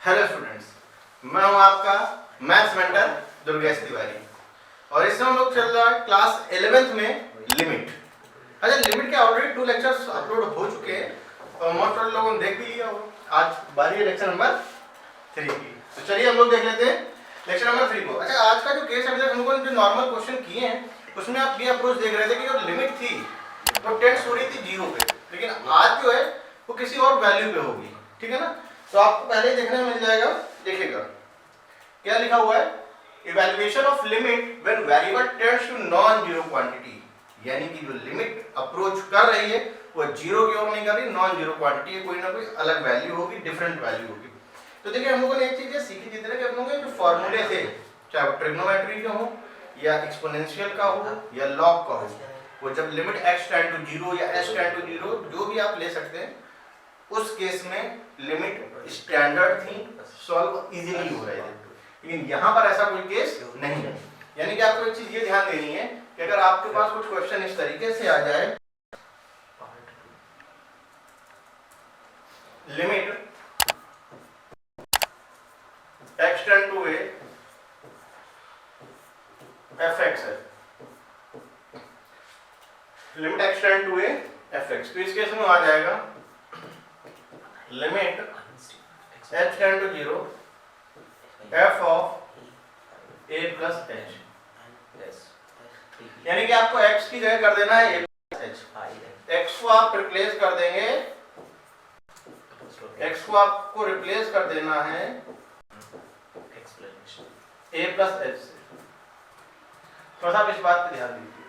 Hello students, मैं हूं आपका मैथ्स मेंटर दुर्गेश तिवारी और इस समय हम लोग चल रहा है क्लास 11th में लिमिट। अच्छा, लिमिट के ऑलरेडी 2 लेक्चर्स अपलोड हो चुके हैं और मोस्ट ऑफ लोगों ने देख भी लिया होगा। आज बारी है लेक्चर नंबर 3 की, तो चलिए हम लोग देख लेते हैं लेक्चर नंबर 3 को। अच्छा, आज का जो केस अभी तक हम लोगों ने जो नॉर्मल क्वेश्चन किए हैं उसमें आप ये अप्रोच देख रहे थे कि जो लिमिट थी वो टेंड्स हो रही थी 0 पे, लेकिन आज जो है वो किसी और वैल्यू पे होगी। ठीक है ना? तो आपको पहले ही देखने में मिल जाएगा, देखिएगा क्या लिखा हुआ है, evaluation of limit when variable tends to non zero quantity, यानी कि जो लिमिट अप्रोच कर रही है वो जीरो की ओर नहीं कर रही, नॉन जीरो क्वांटिटी है, कोई ना कोई अलग वैल्यू होगी, डिफरेंट वैल्यू होगी। तो देखिए हम लोगों ने एक चीज सीखी थी कि हम लोगों के जो फॉर्मूले थे, चाहे वो ट्रिग्नोमेट्री के हो या एक्सपोनेंशियल का हो या लॉग का हो, वो जब लिमिट x टेंड टू 0 या s टेंड टू 0 जो भी आप ले सकते हैं, उस केस में लिमिट स्टैंडर्ड थी, सॉल्व इजीली हो रहे थे। लेकिन यहाँ पर ऐसा कोई केस नहीं है। यानी कि आपको एक चीज ये ध्यान देनी है कि अगर आपके पास कुछ क्वेश्चन इस तरीके से आ जाए, limit x tend to a fx है, limit x tend to a fx, तो इस केस में आ जाएगा limit h tend to 0 f of a plus h, यानी कि आपको x की जगह कर देना है a प्लस h। x को आप रिप्लेस कर देंगे, x को आपको रिप्लेस कर देना है a प्लस h से। थोड़ा सा इस बात पे ध्यान दीजिए,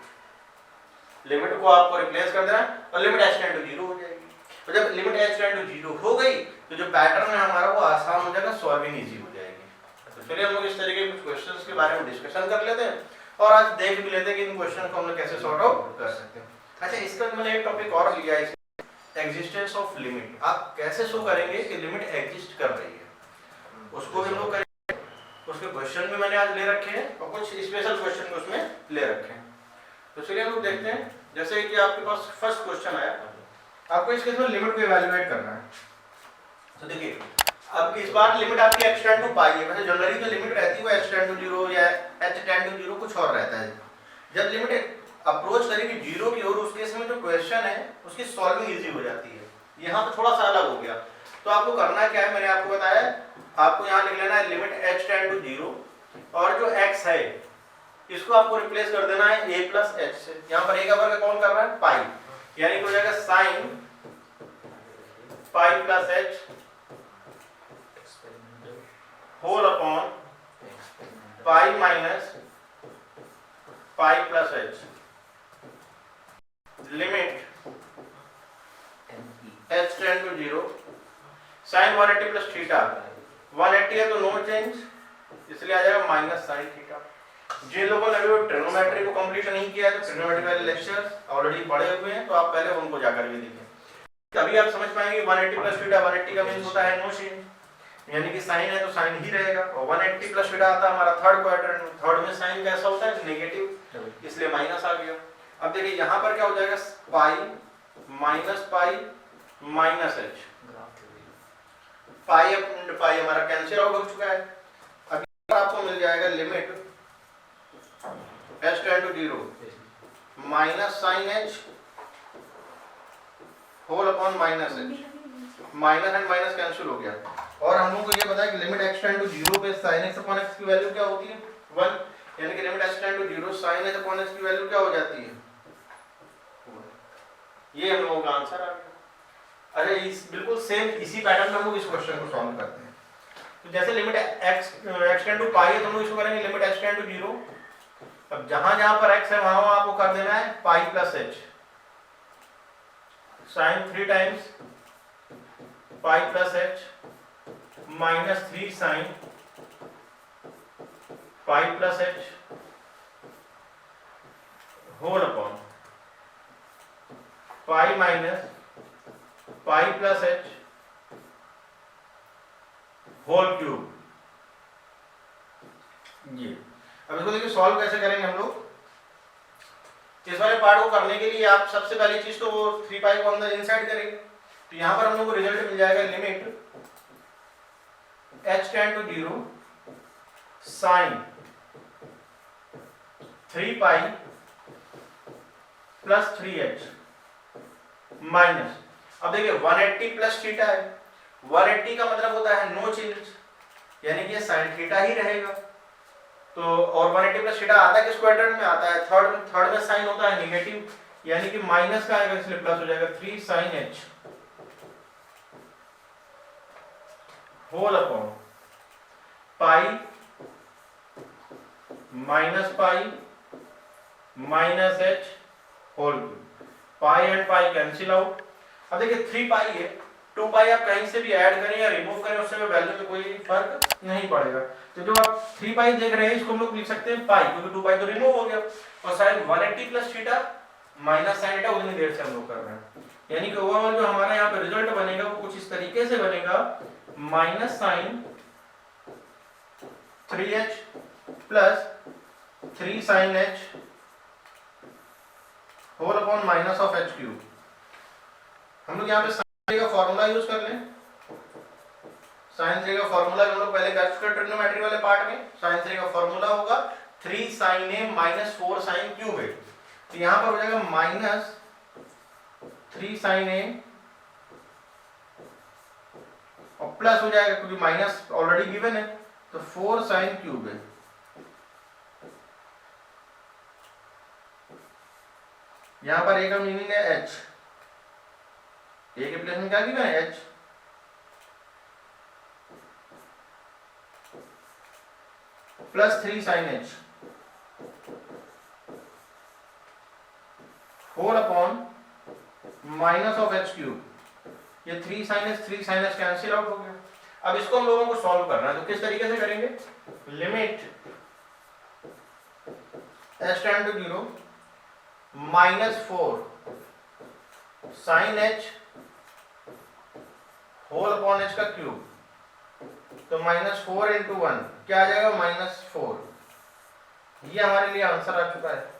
लिमिट को आपको रिप्लेस कर देना है और लिमिट h टेंड टू 0 हो जाएगी। तो जब लिमिट h टेंड टू 0 हो गई तो जो पैटर्न है हमारा वो आसान हो जाएगा, सॉल्विंग इजी हो जाएगी। तो चलिए हम लोग इस तरीके के कुछ क्वेश्चंस के बारे में डिस्कशन कर लेते हैं और आज देख भी लेते हैं कि इन क्वेश्चन को हम लोग कैसे सॉर्ट आउट कर सकते हैं। अच्छा, इसका मैंने एक टॉपिक और लिया है, एग्जिस्टेंस ऑफ लिमिट। आप कैसे शो करेंगे कि लिमिट एग्जिस्ट कर रही है, उसको भी हम लोग करेंगे। उसके क्वेश्चन भी मैंने आज ले रखे हैं और कुछ स्पेशल क्वेश्चन भी उसमें ले रखे हैं। तो चलिए हम लोग देखते हैं। जैसे कि आपके पास फर्स्ट क्वेश्चन आया, आपको इस केस में लिमिट को इवैल्यूएट करना है। तो देखिए अब इस बार लिमिट आपकी x टेंड टू पाई है, वैसे जनरली जो लिमिट रहती है वो x टेंड टू 0 या h टेंड टू 0 कुछ और रहता है। जब लिमिट अप्रोच करेगी 0 की ओर, उस केस में जो क्वेश्चन है उसकी सॉल्विंग इजी हो जाती है। यहाँ पे थोड़ा सा अलग हो गया, तो आपको करना क्या है, मैंने आपको बताया, आपको यहाँ लिख लेना है लिमिट h टेंड टू 0 और जो x है इसको आपको रिप्लेस कर देना है a प्लस h से। यहाँ पर a का वर्ग कौन कर रहा है, पाई, यानी हो जाएगा sine pi plus h whole upon pi minus pi plus h, limit h tend to 0 sine 180 plus theta, 180 है तो नो चेंज, इसलिए आ जाएगा माइनस साइन थीटा। जिन लोगों ने अभी ट्रिग्नोमेट्री को कंप्लीट नहीं किया है तो ट्रिग्नोमेट्री वाले लेक्चर्स ऑलरेडी पढ़े हुए हैं, तो आप पहले उनको जाकर भी देखें, तभी आप समझ पाएंगे 180 प्लस थीटा, 180 का मींस होता है नो चेंज, यानी कि साइन है तो साइन ही रहेगा। और 180 प्लस थीटा आता है हमारा थर्ड क्वाड्रेंट में, थर्ड में साइन कैसा होता है, नेगेटिव, इसलिए माइनस आ गया। अब देखिए यहाँ पर क्या हो जाएगा, पाई minus h, pi upon pi हमारा कैंसिल आउट हो चुका है। अब आपको मिल जाएगा limit h tend to 0 minus sine h whole upon minus h, minus and minus cancel हो गया। और हम लोगों को ये पता है कि लिमिट x टेंड टू 0 पे sin x अपॉन x की वैल्यू क्या होती है, 1, यानी कि limit x tend to 0 sin x upon x की वैल्यू क्या हो जाती है, ये हम लोगों का आंसर आ गया। अरे इस बिल्कुल सेम इसी पैटर्न में हम लोग इस क्वेश्चन को सॉल्व करते हैं। तो जैसे लिमिट x टेंड टू पाई है तो हम लोग इसको करेंगे लिमिट x टेंड टू 0। अब जहां पर x है वहां आपको कर देना है pi plus h, sine 3 times pi plus h minus 3 sine pi plus h whole upon pi minus pi plus h whole cube. ये अब इसको देखिए सॉल्व कैसे करेंगे हम लोग। इस वाले पार्ट को करने के लिए आप सबसे पहली चीज तो वो 3 पाई को अंदर इनसाइड करेंगे, तो यहाँ पर हम लोग को रिजल्ट मिल जाएगा limit h tend to 0 sine 3 pi plus 3h minus, अब देखिए 180 प्लस थीटा है, 180 का मतलब होता है नो चेंज, यानी कि ये साइन थीटा ही रहेगा। तो और 180 प्लस थीटा आता है किस क्वाड्रेंट में आता है, थर्ड में साइन होता है नेगेटिव, यानी कि माइनस का आएगा इसलिए प्लस हो जाएगा 3 sin h whole upon pi minus pi minus h whole cube. Pi and pi cancel out. अब देखिए 3 पाई है, 2 पाई आप कहीं से भी ऐड करें या रिमूव करें उससे वैल्यू में कोई फर्क नहीं पड़ेगा। तो जो आप 3 पाई देख रहे हैं इसको हम लोग लिख सकते हैं पाई, क्योंकि 2 पाई तो रिमूव हो गया, और sine 180 plus theta minus sine theta उतनी देर से हम लोग कर रहे हैं। यानी कि ओवरऑल जो हमारा यहाँ पे रिजल्ट बनेगा वो कुछ इस तरीके से बनेगा, minus sine 3h plus 3 sin h whole upon minus of h cube. हम लोग यहाँ पे साइन का फॉर्मूला यूज कर लें। साइन 3 का फॉर्मूला हम लोग पहले कर चुके ट्रिग्नोमेट्री वाले पार्ट में। साइन 3 का फॉर्मूला होगा 3 sin a minus 4 sin cube है, तो यहाँ पर हो जाएगा माइनस 3 sin a और प्लस हो जाएगा क्योंकि माइनस ऑलरेडी गिवन है तो 4 sin क्यूब है। यहाँ पर a का मीनिंग है h, a के प्लेस में क्या गिवन है h, plus 3 sin h whole upon minus of h cube. ये 3 sin h कैंसिल आउट हो गया। अब इसको हम लोगों को सॉल्व करना है, तो किस तरीके से करेंगे, limit h tend to 0 minus 4 sin h whole upon h का क्यूब, तो माइनस 4 इंटू 1 क्या आ जाएगा, माइनस 4। ये हमारे लिए आंसर आ चुका है।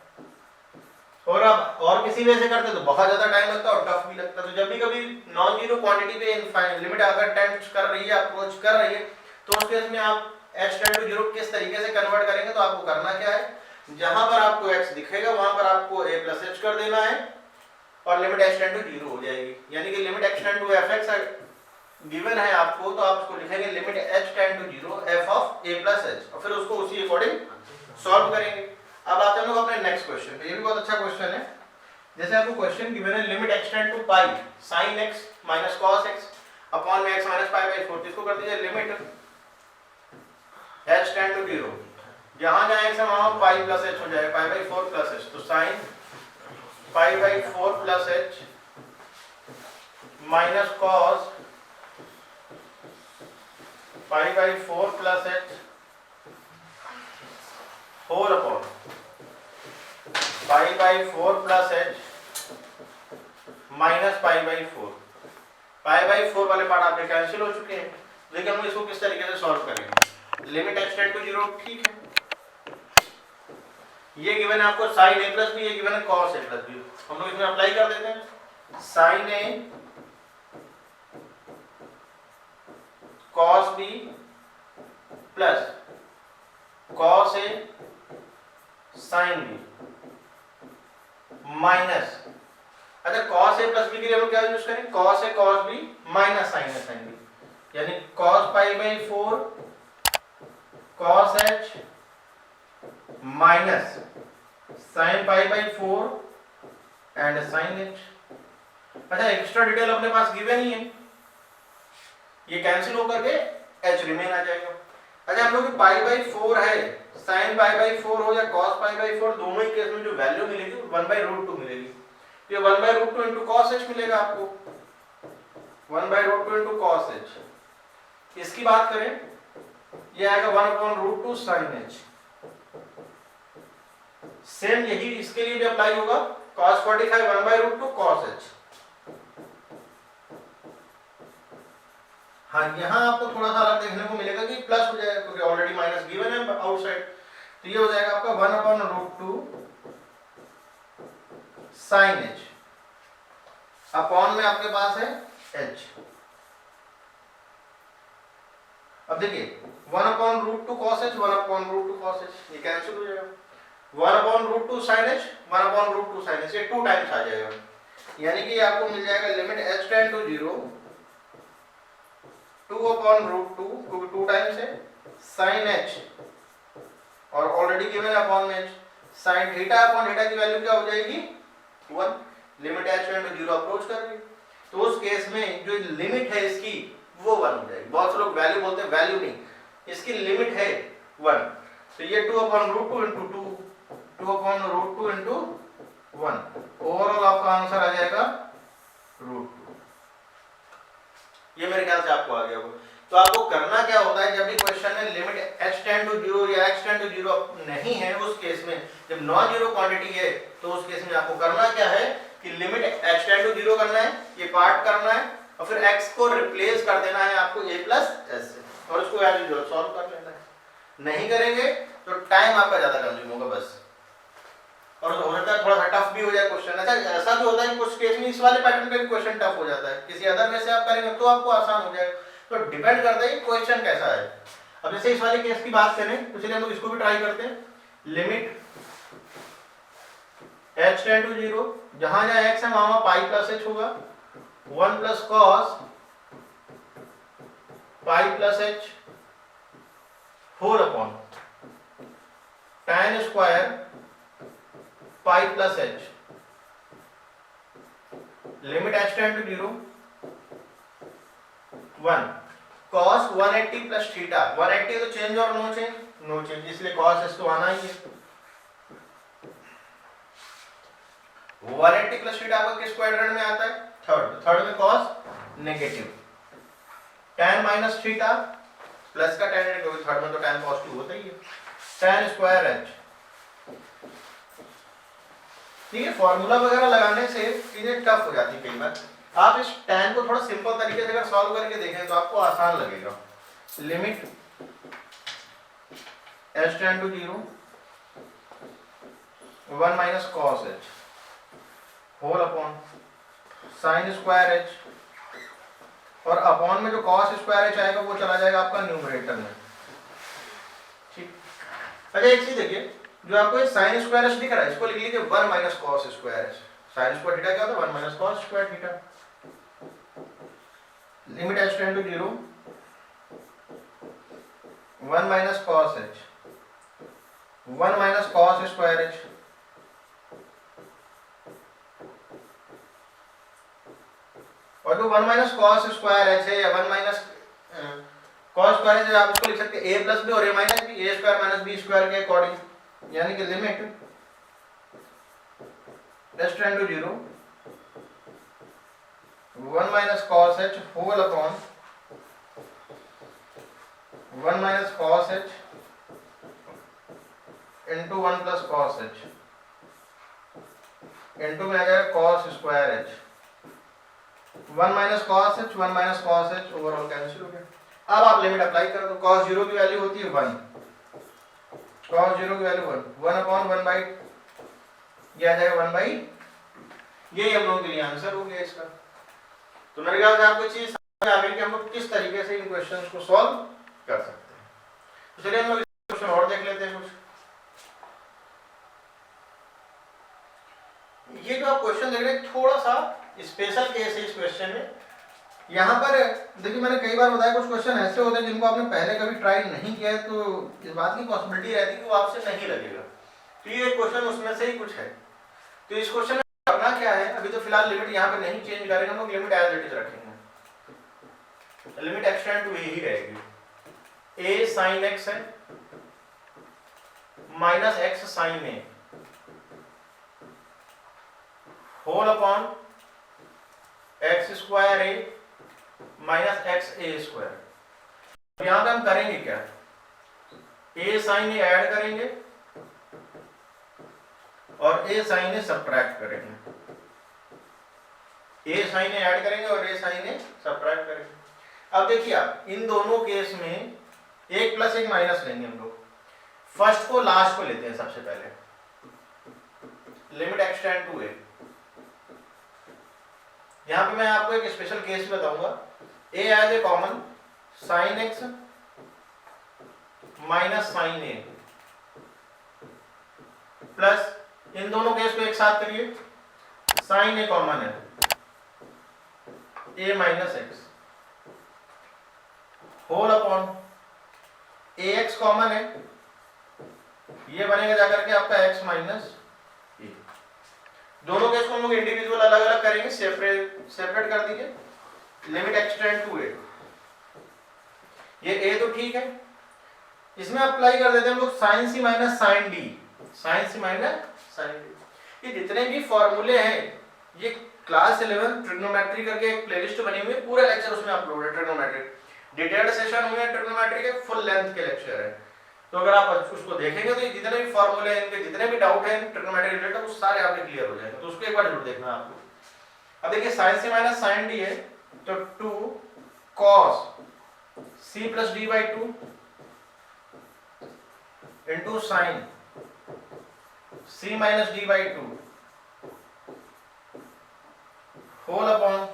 और अब और किसी वे से करते तो बहुत ज्यादा टाइम लगता और टफ भी लगता। तो जब भी कभी नॉन जीरो क्वांटिटी पे लिमिट अगर टेंड कर रही है, अप्रोच कर रही है, तो उस केस में आप h टेंड टू 0 किस तरीके से कन्वर्ट करेंगे, तो आपको करना क्या है, जहां पर आपको x दिखेगा वहां पर आपको a प्लस h कर देना है और लिमिट h टेंड टू 0 हो जाएगी। यानी कि limit x tend to fx given है आपको, तो आप उसको लिखेंगे limit h tend to 0 f of a plus h और फिर उसको उसी अकॉर्डिंग सॉल्व करेंगे। अब आते हैं लोग अपने नेक्स्ट क्वेश्चन पे। ये भी बहुत अच्छा क्वेश्चन है। जैसे आपको क्वेश्चन गिवन है limit x tend to pi sin x minus cos x upon में x माइनस पाई बाई 4, इसको कर दीजिए लिमिट h टेंड टू 0, जहां जहां x है वहां पाई प्लस h हो जाएगा, पाई बाई 4 प्लस h, तो sin pi by 4 plus h minus cos pi by 4 plus h whole upon pi by 4 plus h minus pi by 4। Pi by 4 वाले part आपके cancel हो चुके हैं। देखिए हम इसको किस तरीके से सॉल्व करेंगे। लिमिट h टेंड टू 0, ठीक है, ये गिवन है आपको sin a प्लस b, ये गिवन है cos a प्लस b। हम लोग इसमें अप्लाई कर देते हैं sin a cos b plus cos a sin b minus, अच्छा cos a प्लस b के लिए हम लोग क्या यूज करें, cos a cos b minus sin a sin b, यानी cos pi by 4 cos h minus sin pi by 4 and sin h। अच्छा extra detail अपने पास गिवन ही है, ये कैंसिल होकर के h रिमेन आ जाएगा। अच्छा हम लोग पाई बाई 4 है, sin पाई बाई 4 हो या cos पाई बाई 4, दोनों ही केस में जो वैल्यू मिलेगी 1/√2 मिलेगी। ये 1/√2 इंटू cos h मिलेगा आपको, 1/√2 इंटू cos h। इसकी बात करें ये आएगा 1/√2 sin h। सेम यही इसके लिए भी अप्लाई होगा, cos 45 1/√2 cos h। हाँ यहाँ आपको थोड़ा सा अलग देखने को मिलेगा कि प्लस हो जाएगा क्योंकि ऑलरेडी माइनस गिवन है आउटसाइड, तो ये हो जाएगा आपका 1/√2 sin h अपॉन में आपके पास है h। अब देखिए 1/√2 cos h 1/√2 cos h, ये कैंसिल हो जाएगा। 1/√2 sin h 1/√2 sin h, ये 2 टाइम्स आ जाएगा, यानी कि आपको मिल जाएगा लिमिट h टेंड टू 0 2/√2, क्योंकि 2 टाइम्स है, sin h और ऑलरेडी गिवन है अपॉन में h, sin theta upon theta की वैल्यू क्या हो जाएगी 1, limit h tend to 0 approach कर रही है, तो उस केस में जो लिमिट है इसकी वो 1 हो जाएगी। बहुत से लोग वैल्यू बोलते हैं, वैल्यू नहीं, इसकी लिमिट है 1, तो ये 2/√2 इंटू 2/√2 इंटू 1, ओवरऑल आपका आंसर आ जाएगा √2। ये मेरे ख्याल से आपको आ गया होगा। तो आपको करना क्या होता है, जब भी क्वेश्चन में लिमिट h टेंड टू 0 या x टेंड टू 0 नहीं है, उस केस में जब नॉन जीरो क्वांटिटी है, तो उस केस में आपको करना क्या है कि लिमिट h टेंड टू 0 करना है, ये पार्ट करना है, और फिर x को रिप्लेस कर देना है आपको a प्लस s से, और उसको एज यूजुअल सॉल्व कर लेना है। नहीं करेंगे तो टाइम आपका ज्यादा कंज्यूम होगा बस, और हो जाता है थोड़ा सा टफ भी हो जाए क्वेश्चन। अच्छा, ऐसा भी होता है कि कुछ केस में इस वाले पैटर्न पे भी क्वेश्चन टफ हो जाता है, किसी अदर वे से आप करेंगे तो आपको आसान हो जाएगा, तो डिपेंड करता है क्वेश्चन कैसा है। अब जैसे इस वाले केस की बात करें तो चलिए हम लोग इसको भी ट्राई करते हैं। लिमिट h टेंड टू 0, जहां जहां x है वहां पाई प्लस h होगा, 1 plus cos pi plus h whole upon tan square pi plus h, limit h tend to 0 1 cos 180 plus theta, 180 तो चेंज और नो चेंज, नो चेंज, इसलिए cos s तो आना ही है। 180 प्लस थीटा आपका किस क्वाड्रेंट में आता है, थर्ड में cos negative, tan minus theta plus का tan, क्योंकि थर्ड में तो tan पॉजिटिव होता ही है, tan स्क्वायर h। ठीक है, फॉर्मूला वगैरह लगाने से चीजें टफ हो जाती है कई बार। आप इस tan को थोड़ा सिंपल तरीके से अगर सॉल्व करके देखें तो आपको आसान लगेगा। Limit h tend to 0 1 minus cos h whole upon sin square h, और अपॉन में जो cos स्क्वायर h आएगा वो चला जाएगा आपका न्यूमरेटर में। ठीक, अच्छा एक चीज देखिए, जो आपको ये sin स्क्वायर h दिख रहा है, इसको लिख लीजिए 1 minus cos square h। sin square theta क्या होता है, 1 minus cos square theta. Limit h tend to 0 1 minus cos h 1 minus cos square h, और जो 1 माइनस cos स्क्वायर h है या 1 माइनस cos स्क्वायर h, आप इसको लिख सकते हैं a प्लस बी और a minus b, a square minus b square के अकॉर्डिंग, यानी कि limit h tend to 0 1 minus cos h whole upon 1 minus cos h into 1 plus cos h, into में आ जाएगा cos square h, 1 minus cos h 1 minus cos h, overall cancel हो गया। अब आप लिमिट अप्लाई कर दो, cos 0 की वैल्यू होती है 1, cos 0 की वैल्यू 1 अपॉन 1 बाई, ये आ जाएगा 1 बाई, ये हम लोगों के लिए आंसर हो गया इसका। तो मेरे ख्याल से आपको चीज समझ आ गई कि हम लोग किस तरीके से इन क्वेश्चंस को सॉल्व कर सकते हैं। तो चलिए हम लोग क्वेश्चन और देख लेते हैं कुछ। ये जो आप क्वेश्चन देख रहे हैं थोड़ा सा स्पेशल केस है इस क्वेश्चन में। यहाँ पर देखिए मैंने कई बार बताया कुछ क्वेश्चन ऐसे होते हैं जिनको आपने पहले कभी ट्राई नहीं किया है, तो इस बात की पॉसिबिलिटी रहती है कि वो आपसे नहीं लगेगा। तो ये क्वेश्चन उसमें से ही कुछ है। तो इस क्वेश्चन में करना क्या है, अभी तो फिलहाल लिमिट यहाँ पे नहीं चेंज करेंगे, हम लोग लिमिट एज इट इज रखेंगे। Limit x tend to a ही रहेगी, a sin x है minus x sin a whole upon x square a minus x a square. यहाँ पे हम करेंगे क्या, a sin a ऐड करेंगे और a sin a सब्ट्रैक्ट करेंगे, a sin a ऐड करेंगे और a sin a सब्ट्रैक्ट करेंगे। अब देखिए आप इन दोनों केस में एक प्लस एक माइनस लेंगे हम लोग। फर्स्ट को लास्ट को लेते हैं सबसे पहले, limit x tend to a। यहाँ पे मैं आपको एक स्पेशल केस बताऊंगा, a as A common sin x minus sine A plus इन दोनों केस को एक साथ करिए, साइन ए कॉमन है, ए माइनस एक्स होल अपॉन ए एक्स कॉमन है, ये बनेगा जाकर के आपका एक्स माइनस ए। दोनों केस को हम लोग इंडिविजुअल अलग अलग करेंगे, सेपरेट कर दीजिए। लिमिट एक्स टेंड टू ए, ये ए तो ठीक है, इसमें अप्लाई कर देते हैं हम लोग sign C minus sine D, sign C minus sine D. ये जितने भी फॉर्मूले हैं ये क्लास 11 ट्रिग्नोमेट्री करके एक प्लेलिस्ट बनी हुई है, पूरा लेक्चर उसमें अपलोड है। ट्रिग्नोमेट्री डिटेल्ड सेशन हुए हैं, ट्रिग्नोमेट्री के फुल लेंथ के लेक्चर है, तो अगर आप उसको देखेंगे तो जितने भी फॉर्मूले हैं, इनके जितने भी डाउट हैं ट्रिग्नोमेट्री रिलेटेड, वो सारे आपके क्लियर हो जाएंगे, तो उसको एक बार जरूर देखना आपको। अब देखिए sine C minus sine D है, तो 2 cos c plus D by 2 into sine c minus D by 2 whole upon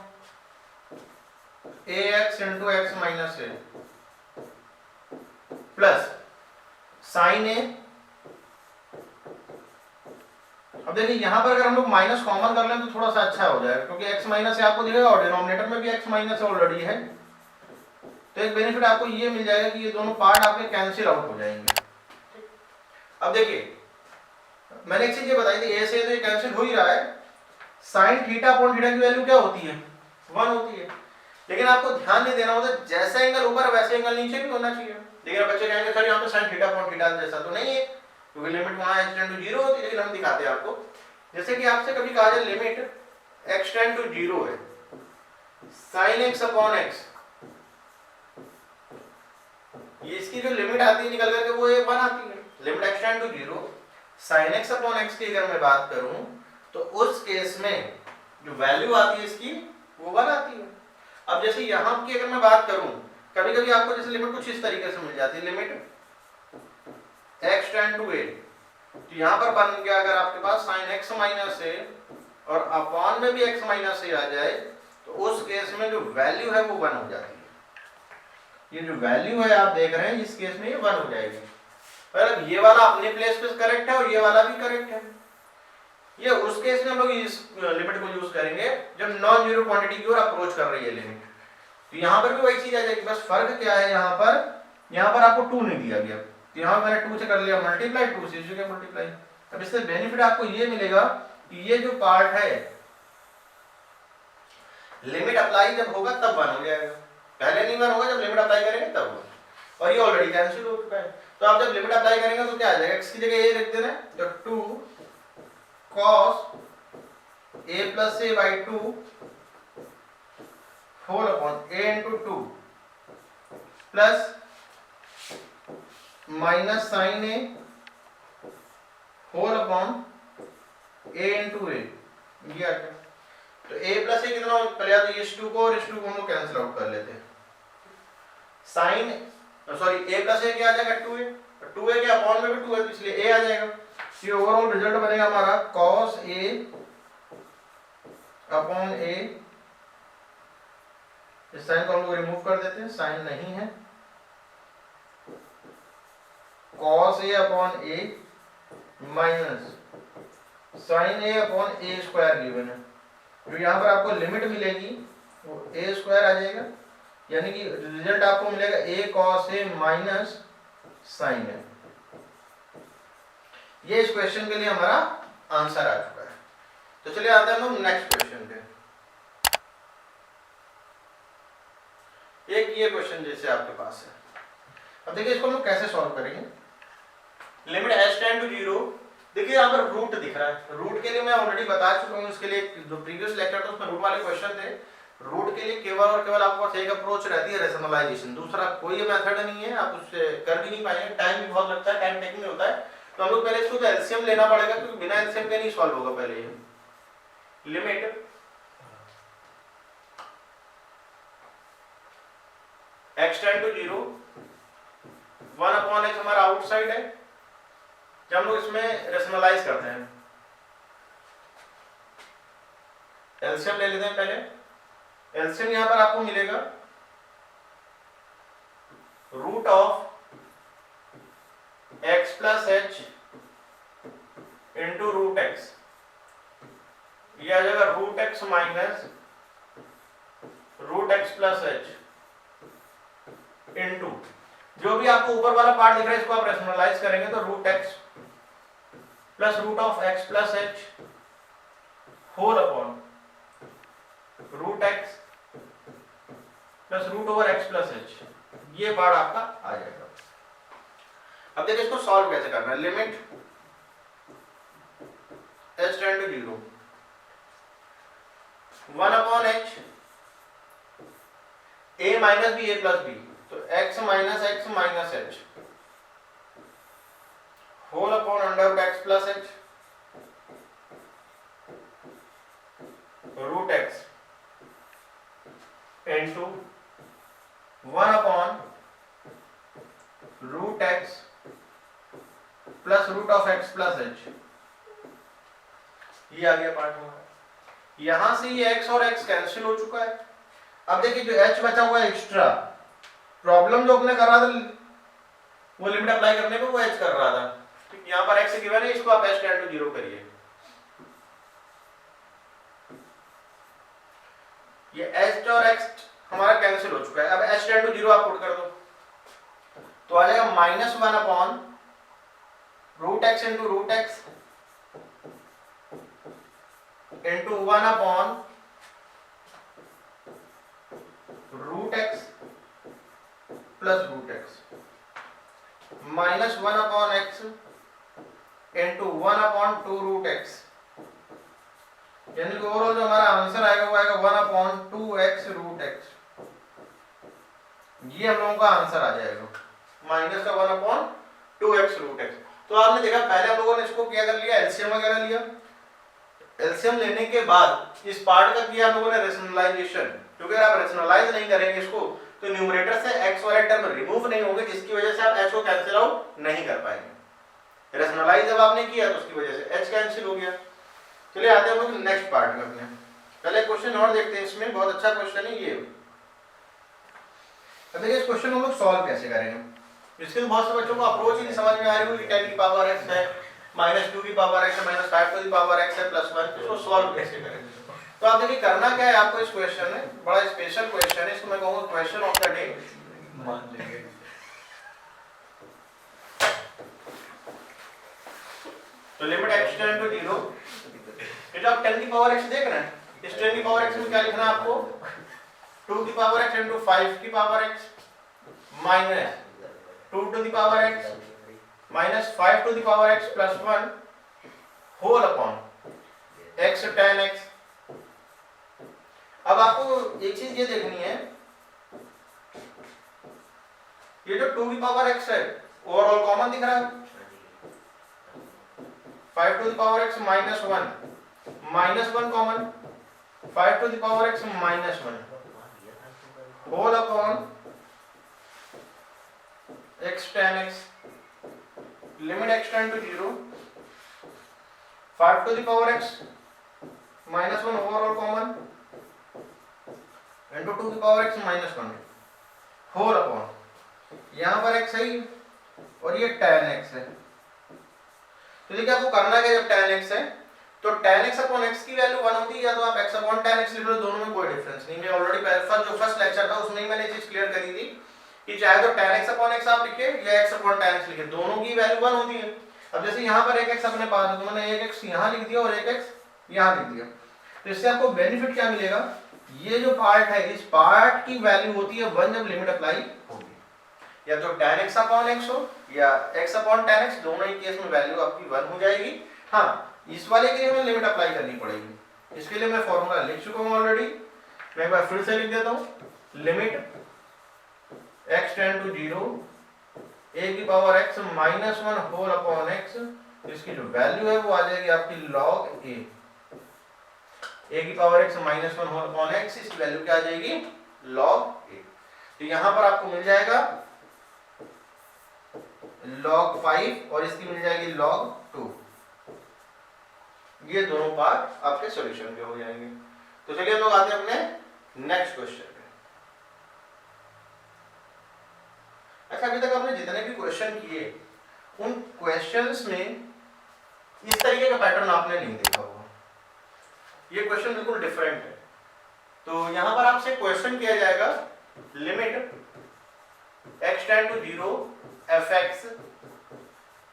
ax into x minus A plus sine A. अब देखिए यहां पर अगर हम लोग माइनस कॉमन कर लें तो थोड़ा सा अच्छा हो जाएगा, क्योंकि x माइनस है आपको दिखेगा और डिनोमिनेटर में भी x माइनस ऑलरेडी है, तो एक बेनिफिट आपको ये मिल जाएगा कि ये दोनों पार्ट आपके कैंसिल आउट हो जाएंगे। अब देखिए मैंने एक चीज ये बताई थी, a से तो ये कैंसिल हो ही रहा है, साइन थीटा अपॉन थीटा की वैल्यू क्या होती है 1 होती है, लेकिन आपको ध्यान नहीं देना होता जैसा एंगल ऊपर वैसे एंगल नीचे भी होना चाहिए। लेकिन बच्चे कहेंगे सर यहाँ पे साइन थीटा अपॉन थीटा जैसा तो नहीं है, क्योंकि लिमिट वहां x टेंड टू 0 होती है, लेकिन हम दिखाते हैं आपको। जैसे कि आपसे कभी कहा जाए लिमिट x टेंड टू 0 है, sin x अपॉन x, ये इसकी जो लिमिट आती है निकल करके वो 1 आती है। Limit x tend to 0 sin x upon x की अगर मैं बात करूं तो उस केस में जो वैल्यू आती है इसकी वो 1 आती है। अब जैसे यहाँ की अगर मैं बात करूं, कभी कभी आपको जैसे लिमिट कुछ इस तरीके से मिल जाती है, limit x tend to a, तो यहाँ पर बन गया अगर आपके पास sin x माइनस a और अपॉन में भी x माइनस a आ जाए तो उस केस में जो वैल्यू है वो 1 हो जाती है। ये जो वैल्यू है आप देख रहे हैं इस केस में ये 1 हो जाएगी। मतलब ये वाला अपने प्लेस पे करेक्ट है और ये वाला भी करेक्ट है। ये उस केस में हम लोग इस लिमिट को यूज करेंगे जब नॉन जीरो क्वांटिटी की ओर अप्रोच कर रही है लिमिट, तो यहाँ पर भी वही चीज आ जाएगी, बस फर्क क्या है यहाँ पर आपको 2 नहीं दिया गया, तो यहाँ मैंने 2 से कर लिया मल्टीप्लाई, 2 से इसके मल्टीप्लाई। अब इससे बेनिफिट आपको ये मिलेगा कि ये जो पार्ट है लिमिट अप्लाई जब होगा तब 1 हो जाएगा, पहले नहीं 1 होगा, जब लिमिट अप्लाई करेंगे तब होगा, और ये ऑलरेडी कैंसिल हो चुका है। तो आप जब लिमिट अप्लाई करेंगे तो क्या आ जाएगा, x की जगह a रख देना, तो 2 cos a plus a by 2 whole upon a into 2 plus minus sine a whole upon a into a, ये आ गया। तो a प्लस a कितना हो, पहले तो इस 2 को और इस 2 को हम लोग कैंसिल आउट कर लेते हैं। Sine sorry a plus a क्या आ जाएगा 2a, 2a के अपॉन में भी 2 है तो इसलिए a आ जाएगा। ये ओवरऑल रिजल्ट बनेगा हमारा cos a अपॉन a, इस साइन को हम लोग रिमूव कर देते हैं, साइन नहीं है, cos a upon a minus sine a upon a square given है, जो यहाँ पर आपको लिमिट मिलेगी वो a स्क्वायर आ जाएगा, यानी कि रिजल्ट आपको मिलेगा a cos a minus sine a। ये इस क्वेश्चन के लिए हमारा आंसर आ चुका है। तो चलिए आते हैं हम नेक्स्ट क्वेश्चन पे। एक ये क्वेश्चन जैसे आपके पास है, अब देखिए इसको हम लोग कैसे सॉल्व करेंगे। लिमिट h टेंड टू 0, देखिए यहाँ पर रूट दिख रहा है, रूट के लिए मैं ऑलरेडी बता चुका हूँ, इसके लिए जो प्रीवियस लेक्चर था उसमें रूट वाले क्वेश्चन थे। रूट के लिए केवल और केवल आपके पास एक अप्रोच रहती है, रैशनलाइजेशन, दूसरा कोई मेथड नहीं है, आप उससे कर भी नहीं पाएंगे, टाइम भी बहुत लगता है, टाइम टेकिंग होता है। तो हम लोग पहले इसको एलसीएम लेना पड़ेगा, क्योंकि बिना एलसीएम के नहीं सॉल्व होगा। पहले ये limit x tend to 0 1 upon h हमारा आउटसाइड है, जब हम लोग इसमें रैशनलाइज करते हैं एलसीएम ले लेते हैं। पहले एलसीएम यहां पर आपको मिलेगा root of minus root x plus h into जो भी आपको ऊपर वाला पार्ट दिख रहा है इसको आप रेशनलाइज करेंगे तो root x plus root of x plus h whole upon root x plus root over x plus h, ये पार्ट आपका आ जाएगा। अब देखिए इसको सॉल्व कैसे करना है। Limit h tend to 0 1 upon h a minus b a plus b, तो x minus h whole upon under root x plus h root x into 1 upon root x plus root of x plus h, ये आ गया part में। यहां से ये x और x cancel हो चुका है। अब देखिए जो h बचा हुआ है एक्स्ट्रा, प्रॉब्लम जो अपने कर रहा था वो लिमिट अप्लाई करने पे वो h कर रहा था, तो यहां पर x गिवन है, इसको आप h टेंड टू 0 करिए। ये h और x हमारा कैंसिल हो चुका है। अब h टेंड टू 0 आप पुट कर दो तो आ जाएगा minus 1 upon root x into root x into 1 upon root x plus root x minus 1 upon x into 1 upon 2 root x, यानी कि ओवरऑल जो हमारा आंसर आएगा वो आएगा 1 अपॉन 2x रूट एक्स, ये हम लोगों का आंसर आ जाएगा माइनस का 1 अपॉन 2x रूट एक्स। तो आपने देखा पहले हम लोगों ने इसको क्या कर लिया, एलसीएम वगैरह लिया, एलसीएम लेने के बाद इस पार्ट का किया हम लोगों ने रेशनलाइजेशन, क्योंकि अगर आप रेशनलाइज नहीं करेंगे इसको तो न्यूमरेटर से x वाले टर्म रिमूव नहीं होंगे, जिसकी वजह से आप h को कैंसिल आउट नहीं कर पाएंगे। रेशनलाइज जब आपने किया तो उसकी वजह से h कैंसिल हो गया। चलिए आते हैं हम लोग नेक्स्ट पार्ट में अपने, पहले क्वेश्चन और देखते हैं, इसमें बहुत अच्छा क्वेश्चन है ये। अब देखिए इस क्वेश्चन को हम लोग सॉल्व कैसे करेंगे। इसके तो बहुत से बच्चों को अप्रोच ही नहीं समझ में आ रही है, 10 की पावर x है, माइनस 2 की पावर x है, माइनस 5 की पावर x है, प्लस 1, इसको सॉल्व कैसे करेंगे। तो आप देखिए करना क्या है आपको, इस क्वेश्चन में बड़ा स्पेशल क्वेश्चन है, इसको मैं कहूँगा क्वेश्चन ऑफ द डे मान लेंगे। तो लिमिट x टेंड टू 0, ये जो आप 10 की पावर x देख रहे हैं, इस 10 की पावर x में क्या लिखना है आपको, 2 की पावर x इंटू 5 की power x minus 2 to the power x minus 5 to the power x plus 1 whole upon x tan x। अब आपको एक चीज ये देखनी है, ये जो 2 की पावर x है ओवरऑल कॉमन दिख रहा है, 5 to the power x minus 1 common, 5 to the power x minus 1 whole upon x tan x, limit x tend to 0, 5 to the power x minus 1 overall common into 2 की power x minus 1 whole upon, यहाँ पर x है और ये tan x है। तो देखिए आपको करना क्या, जब tan x है तो tan x अपॉन x की वैल्यू 1 होती है, या तो आप x अपॉन tan x लिख लो, दोनों में कोई डिफरेंस नहीं। मैं ऑलरेडी फर्स्ट लेक्चर था उसमें ही मैंने चीज क्लियर करी थी कि चाहे तो tan x अपॉन x आप लिखे या x अपॉन tan x लिखे, दोनों की वैल्यू 1 होती है। अब जैसे यहाँ पर एक x अपने पास है तो मैंने एक x यहाँ लिख दिया और एक x यहाँ लिख दिया, तो इससे आपको बेनिफिट क्या मिलेगा, ये जो पार्ट है इस पार्ट की वैल्यू होती है 1 जब लिमिट अप्लाई होगी, या तो tan x अपॉन x हो या x अपॉन tan x, दोनों ही केस में वैल्यू आपकी 1 हो जाएगी। हाँ, इस वाले के लिए हमें लिमिट अप्लाई करनी पड़ेगी, इसके लिए मैं फॉर्मूला लिख चुका हूँ ऑलरेडी, मैं एक बार फिर से लिख देता हूँ। Limit x tend to 0 a की power x minus 1 whole upon x, इसकी जो वैल्यू है वो आ जाएगी आपकी log a की power x minus 1 whole upon x, इसकी वैल्यू क्या आ जाएगी log a। तो यहां पर आपको मिल जाएगा log 5 और इसकी मिल जाएगी log 2, ये दोनों पार्ट आपके सॉल्यूशन के हो जाएंगे। तो चलिए हम लोग आते हैं अपने नेक्स्ट क्वेश्चन पे। अच्छा, अभी तक आपने जितने भी क्वेश्चन किए उन क्वेश्चंस में इस तरीके का पैटर्न आपने नहीं देखा होगा। ये क्वेश्चन बिल्कुल डिफरेंट है। तो यहां पर आपसे क्वेश्चन किया जाएगा limit x tend to 0 fx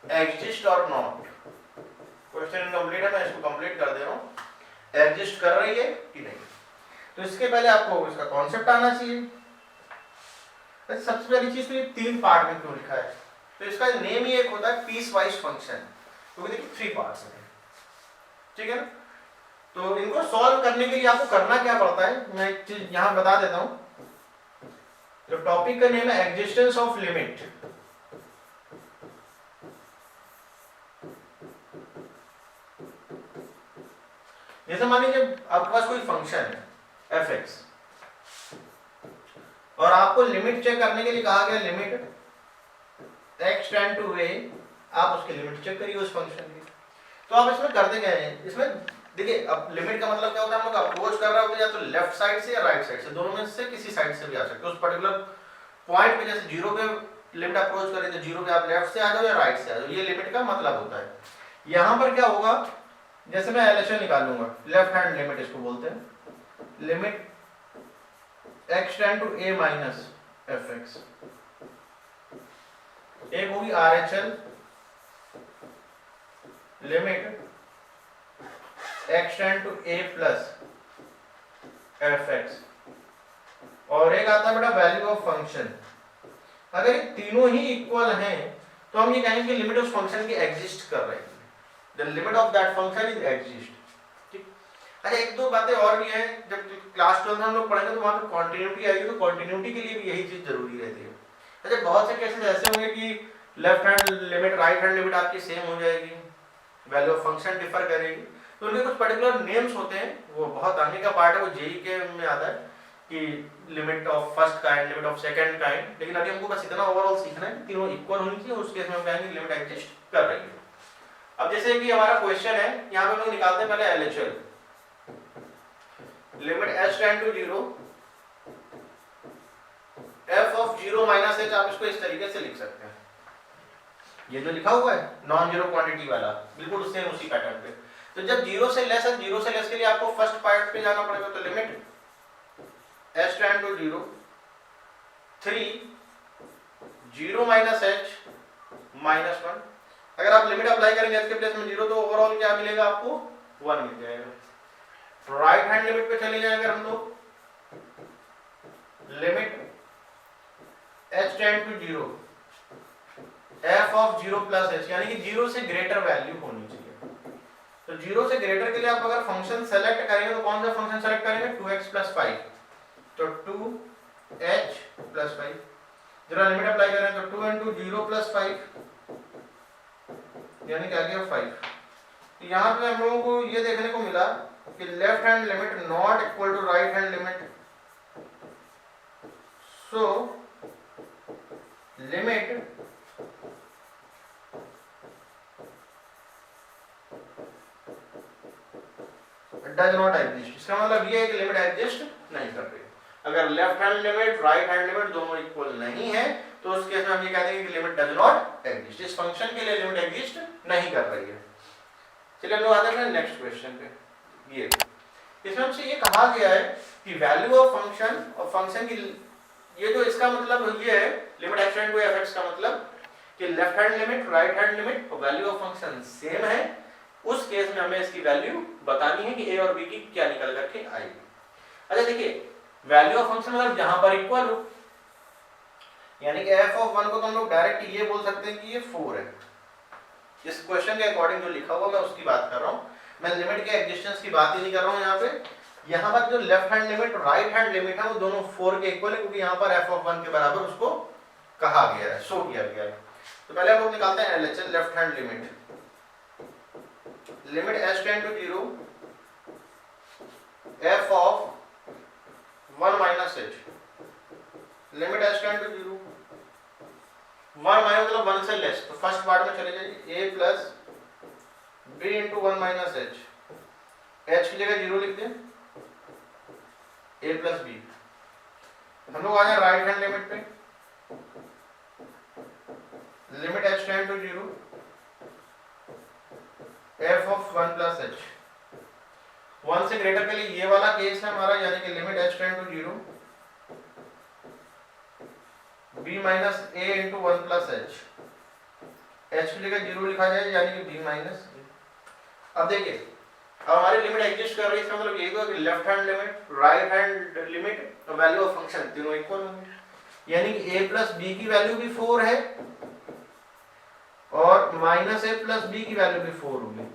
exist और नॉट। क्वेश्चन इनकम्प्लीट है, मैं इसको कंप्लीट कर दे रहा हूं। एग्जिस्ट कर रही है कि नहीं, तो इसके पहले आपको इसका कॉन्सेप्ट आना चाहिए। तो सबसे पहली चीज तो ये 3 पार्ट में क्यों लिखा है, तो इसका नेम ही एक होता है पीस वाइज फंक्शन, क्योंकि देखिए 3 पार्ट्स हैं, ठीक है ना। तो इनको सॉल्व करने के लिए आपको करना क्या पड़ता है, मैं एक चीज यहां बता देता हूं। तो टॉपिक का नेम है एग्जिस्टेंस ऑफ लिमिट। जैसे मान लीजिए आपके पास कोई फंक्शन है fx और आपको लिमिट चेक करने के लिए कहा गया limit x tend to a, आप उसकी लिमिट चेक करिए उस फंक्शन की। तो आप इसमें करते क्या है, इसमें देखिए अब लिमिट का मतलब क्या होता है, हम लोग अप्रोच कर रहे होते हैं या तो लेफ्ट साइड से या राइट साइड से, दोनों में से किसी साइड से भी आ सकते हैं। उस पर्टिकुलर पॉइंट पे जैसे 0 पे लिमिट अप्रोच करें तो 0 पे आप लेफ्ट से आ जाओ या राइट से आ जाओ, ये लिमिट का मतलब होता है। यहां पर क्या होगा, जैसे मैं एलएचएल निकालूंगा, लेफ्ट हैंड लिमिट इसको बोलते हैं, limit x tend to a minus fx, एक होगी RHL limit x tend to a plus fx, और एक आता है बेटा वैल्यू ऑफ फंक्शन। अगर ये तीनों ही इक्वल हैं तो हम ये कहेंगे कि लिमिट उस फंक्शन की एग्जिस्ट कर रही है, the limit of that function is exist. ठीक, अच्छा एक दो बातें और भी हैं, जब क्लास 12 में हम लोग पढ़ेंगे तो वहां पे कॉन्टिन्यूटी आएगी, तो कॉन्टिन्यूटी के लिए भी यही चीज जरूरी रहती है। अच्छा बहुत से केसेस ऐसे होंगे कि left hand limit right hand limit आपकी सेम हो जाएगी, वैल्यू ऑफ फंक्शन डिफर करेगी, तो उनके कुछ पर्टिकुलर नेम्स होते हैं, वो बहुत आगे का पार्ट है, वो जेई के में आता है कि limit of first kind, limit of second kind, लेकिन अभी हमको बस इतना ओवरऑल सीखना है कि तीनों इक्वल होनी चाहिए, उस केस में हम कहेंगे लिमिट एग्जिस्ट कर रही है। अब जैसे कि हमारा क्वेश्चन है, यहां पे हम लोग निकालते हैं पहले LHL, limit h tend to 0 f of 0 minus h, आप इसको इस तरीके से लिख सकते हैं, ये जो लिखा हुआ है नॉन जीरो क्वांटिटी वाला, बिल्कुल उससे उसी पैटर्न पे। तो जब 0 से लेस है, 0 से लेस के लिए आपको फर्स्ट पार्ट पे जाना पड़ेगा, तो limit h tend to 0 3 0 minus h minus 1। अगर आप लिमिट अप्लाई करेंगे h के प्लेस में 0 तो ओवरऑल क्या मिलेगा आपको, 1 मिल जाएगा। राइट हैंड लिमिट पे चले जाएंगे हम लोग, limit h tend to 0 f of 0 plus h, यानी कि 0 से ग्रेटर वैल्यू होनी चाहिए। तो 0 से ग्रेटर के लिए आप अगर फंक्शन सेलेक्ट करेंगे तो कौन सा फंक्शन सेलेक्ट करेंगे, 2x प्लस 5, तो 2h प्लस 5। जरा लिमिट अप्लाई करें तो 2 इंटू 0 प्लस 5 यानी क्या गया 5। यहाँ पे हम लोगों को ये देखने को मिला कि left hand limit not equal to right hand limit, so limit does not exist. इसका मतलब ये है कि लिमिट एग्जिस्ट नहीं कर रही। अगर left hand limit right hand limit दोनों इक्वल नहीं है तो उस केस में हम ये कहते हैं कि लिमिट डज नॉट एग्जिस्ट, इस फंक्शन के लिए लिमिट एग्जिस्ट नहीं कर रही है। चलिए हम लोग आते हैं नेक्स्ट क्वेश्चन पे। ये इसमें हमसे ये कहा गया है कि वैल्यू ऑफ फंक्शन और फंक्शन की, ये जो इसका मतलब ये है limit x tend to fx का मतलब कि left hand limit right hand limit और वैल्यू ऑफ फंक्शन सेम है, उस केस में हमें इसकी वैल्यू बतानी है कि a और b की क्या निकल करके आएगी। अच्छा देखिए वैल्यू ऑफ फंक्शन मतलब जहां पर इक्वल हो, यानी कि f ऑफ 1 को तो हम लोग डायरेक्ट ये बोल सकते हैं कि ये 4 है। इस क्वेश्चन के अकॉर्डिंग जो लिखा हुआ मैं उसकी बात कर रहा हूं, मैं लिमिट के एग्जिस्टेंस की बात ही नहीं कर रहा हूं। यहाँ पे यहाँ पर जो लेफ्ट हैंड लिमिट और राइट हैंड लिमिट है वो दोनों 4 के इक्वल है, क्योंकि यहाँ पर f ऑफ 1 के बराबर उसको कहा गया है, शो किया गया है। तो पहले हम लोग निकालते हैं LHL, left hand limit, limit h tend to 0 f of 1 minus h, limit h tend to 0 1 minus मतलब 1 से लेस, तो फर्स्ट पार्ट में चले जाइए a plus b into 1 minus h, h की जगह 0 लिख दें, a प्लस b। हम लोग आ जाए राइट हैंड लिमिट पे, limit h tend to 0 f of 1 plus h, 1 से ग्रेटर के लिए ये वाला केस है हमारा, यानी कि limit h tend to 0 b minus a into 1 plus h, h की जगह 0 लिखा जाए यानी कि b माइनस a। अब देखिए अब हमारी लिमिट एग्जिस्ट कर रही है, इसका मतलब ये तो left hand limit, right hand limit और वैल्यू ऑफ फंक्शन तीनों इक्वल होंगे, यानी कि a प्लस बी की वैल्यू भी 4 है और माइनस a प्लस बी की वैल्यू भी 4 होगी।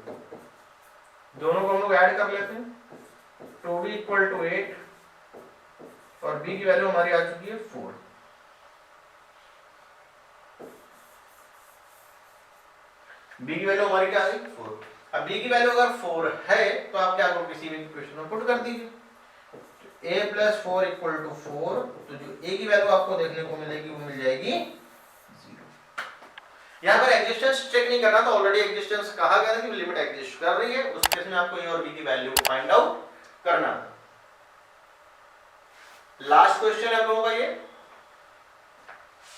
दोनों को हम लोग ऐड कर लेते हैं, 2b इक्वल टू 8 और b की वैल्यू हमारी आ चुकी है 4। b की वैल्यू हमारी क्या आ गई 4। अब b की वैल्यू अगर 4 है तो आप क्या करोगे, किसी भी इक्वेशन में पुट कर दीजिए। a प्लस 4 इक्वल टू 4, तो जो a की वैल्यू आपको देखने को मिलेगी वो मिल जाएगी 0। यहाँ पर एग्जिस्टेंस चेक नहीं करना, तो ऑलरेडी एग्जिस्टेंस कहा गया था कि लिमिट एग्जिस्ट कर रही है, उस केस में आपको a और b की वैल्यू फाइंड आउट करना। लास्ट क्वेश्चन है हम लोगों का ये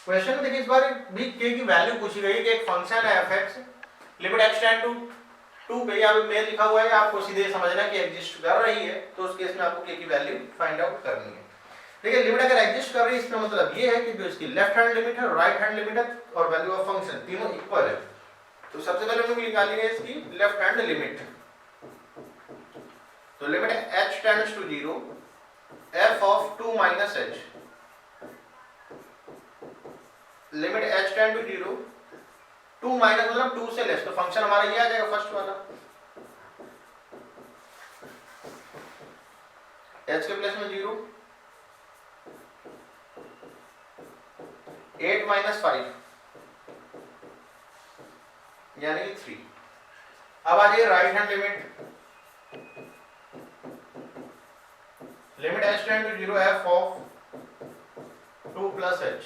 क्वेश्चन। देखिए इस बार भी k की वैल्यू पूछी गई है कि एक फंक्शन है fx, limit x tend to 2 पे यहाँ पे मेल लिखा हुआ है, आपको सीधे समझना कि एग्जिस्ट कर रही है, तो उस केस में आपको k की वैल्यू फाइंड आउट करनी है। देखिए लिमिट अगर एग्जिस्ट कर रही है इसका मतलब ये है कि जो इसकी लेफ्ट हैंड लिमिट है, राइट हैंड लिमिट है और वैल्यू ऑफ फंक्शन तीनों इक्वल है। तो सबसे पहले हम लोग निकालेंगे इसकी लेफ्ट हैंड लिमिट। तो limit h tends to 0 f of 2 minus h, limit h tend to 0 2 minus मतलब 2 से लेस, तो फंक्शन हमारा ये आ जाएगा फर्स्ट वाला, h के प्लेस में 0 8 माइनस 5 यानी कि 3। अब आ जाइए right hand limit, limit h tend to 0 f of 2 plus h।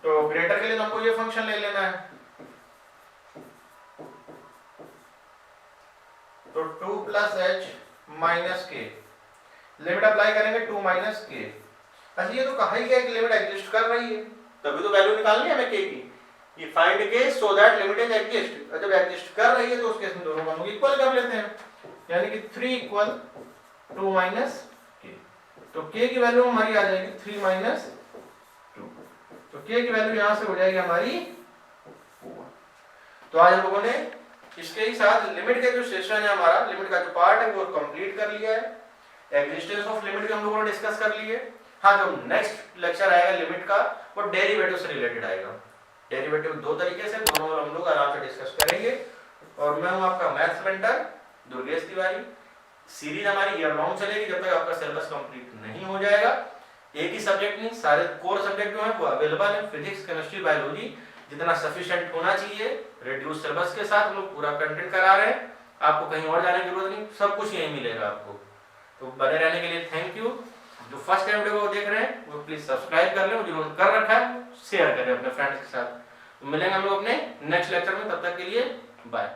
तो ग्रेटर के लिए हमको ये फंक्शन ले लेना है, तो 2 प्लस h माइनस के, लिमिट अप्लाई करेंगे 2 माइनस के। अच्छा ये तो कहा ही गया कि लिमिट एग्जिस्ट कर रही है, तभी तो वैल्यू निकालनी है हमें k की, ये फाइंड के so that limit is exist. और जब एग्जिस्ट कर रही है तो उस केस में दोनों को हम इक्वल कर लेते हैं, यानी कि 3 इक्वल 2 माइनस k। तो k की वैल्यू हमारी आ जाएगी 3 माइनस 2, तो k की वैल्यू यहां से हो जाएगी हमारी 4। तो आज हम लोगों ने इसके ही साथ लिमिट के जो सेशन है हमारा, लिमिट का जो पार्ट है वो कंप्लीट कर लिया है। एग्जिस्टेंस ऑफ लिमिट भी हम लोगों ने डिस्कस कर लिए। हाँ जो नेक्स्ट लेक्चर आएगा लिमिट का वो डेरिवेटिव से रिलेटेड आएगा। डेरिवेटिव दो तरीके से, दोनों हम लोग आराम से डिस्कस करेंगे। और मैं हूं आपका maths mentor Durgesh Tiwari. Series हमारी ईयर लॉन्ग चलेगी जब तक आपका सिलेबस कंप्लीट नहीं हो जाएगा। एक ही सब्जेक्ट नहीं, सारे कोर सब्जेक्ट जो हैं वो अवेलेबल है, फिजिक्स केमिस्ट्री बायोलॉजी, जितना सफिशिएंट होना चाहिए रिड्यूस सिलेबस के साथ हम लोग पूरा कंटेंट करा रहे हैं। आपको कहीं और जाने की जरूरत नहीं, सब कुछ यहीं मिलेगा आपको। तो बने रहने के लिए थैंक यू। जो फर्स्ट टाइम वीडियो को देख रहे हैं वो प्लीज सब्सक्राइब कर लें, जिन्होंने कर रखा है शेयर करें अपने फ्रेंड्स के साथ। तो मिलेंगे हम लोग अपने नेक्स्ट लेक्चर में, तब तक के लिए बाय।